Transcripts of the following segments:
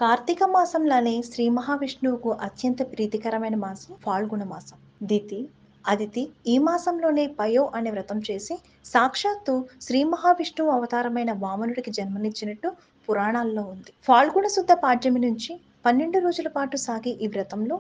కార్తీక మాసంలోనే శ్రీ మహావిష్ణువుకు అత్యంత ప్రీతికరమైన మాసం ఫాల్గుణ మాసం. దితి, అదితి ఈ మాసంలోనే పయో అనే వ్రతం చేసి సాక్షాత్తు శ్రీ మహావిష్ణువు అవతారమైన వామనుడికి జన్మనిచ్చినట్టు పురాణాల్లో ఉంది. ఫాల్గుణ శుద్ధ పాడ్యమి నుంచి 12 రోజుల పాటు సాగే ఈ వ్రతంలో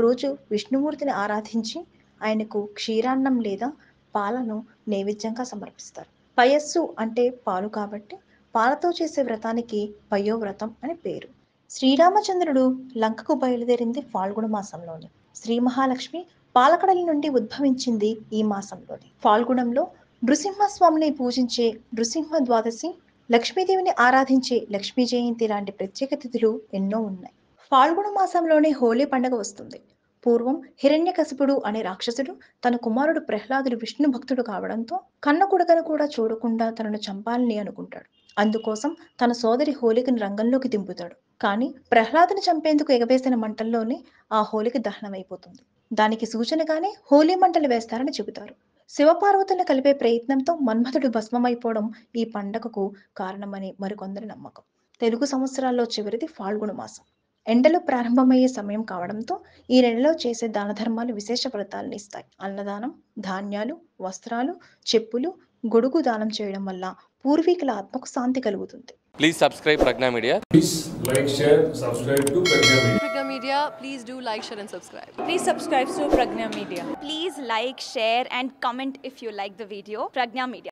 రోజు విష్ణుమూర్తిని ఆరాధించి ఆయనకు క్షీరాన్నం లేదా పాలను నైవేద్యంగా సమర్పిస్తారు. పయస్సు అంటే పాలు కాబట్టి పాలతో చేసే వ్రతానికి పయోవ్రతం అని పేరు. శ్రీరామచంద్రుడు లంకకు బయలుదేరింది ఫాల్గుణ మాసంలోని. శ్రీ మహాలక్ష్మి పాలకడలి నుండి ఉద్భవించింది ఈ మాసంలోని. ఫాల్గుణంలో నృసింహస్వామిని పూజించే నృసింహ ద్వాదశి, లక్ష్మీదేవిని ఆరాధించే లక్ష్మీ జయంతి లాంటి ప్రత్యేక తిథులు ఎన్నో ఉన్నాయి. ఫాల్గుణ మాసంలోనే హోలీ పండుగ వస్తుంది. పూర్వం హిరణ్యకశిపుడు అనే రాక్షసుడు తన కుమారుడు ప్రహ్లాదుడు విష్ణు భక్తుడు కావడంతో కన్న కొడుకను కూడా చూడకుండా తనను చంపాలని అనుకుంటాడు. అందుకోసం తన సోదరి హోలికను రంగంలోకి దింపుతాడు. కానీ ప్రహ్లాదుని చంపేందుకు ఎగవేసిన మంటల్లోనే ఆ హోలిక దహనమైపోతుంది. దానికి సూచనగానే హోలీ మంటలు వేస్తారని చెబుతారు. శివపార్వతులను కలిపే ప్రయత్నంతో మన్మథుడు భస్మమైపోవడం ఈ పండగకు కారణమని మరికొందరి నమ్మకం. తెలుగు సంవత్సరాల్లో చివరిది ఫాల్గుణ మాసం. ఎండలు ప్రారంభమయ్యే సమయం కావడంతో ఈ నెలలో చేసే దాన ధర్మాలు విశేష ఫలితాలను ఇస్తాయి. అన్నదానం, ధాన్యాలు, వస్త్రాలు, చెప్పులు, గొడుగు దానం చేయడం వల్ల పూర్వీకుల ఆత్మకు శాంతి కలుగుతుంది. Please subscribe Pragna Media. Please like, share, subscribe to Pragna Media. Pragna Media, please do like, share and subscribe. Please subscribe to Pragna Media. Please like, share and comment if you like the video. Pragna Media.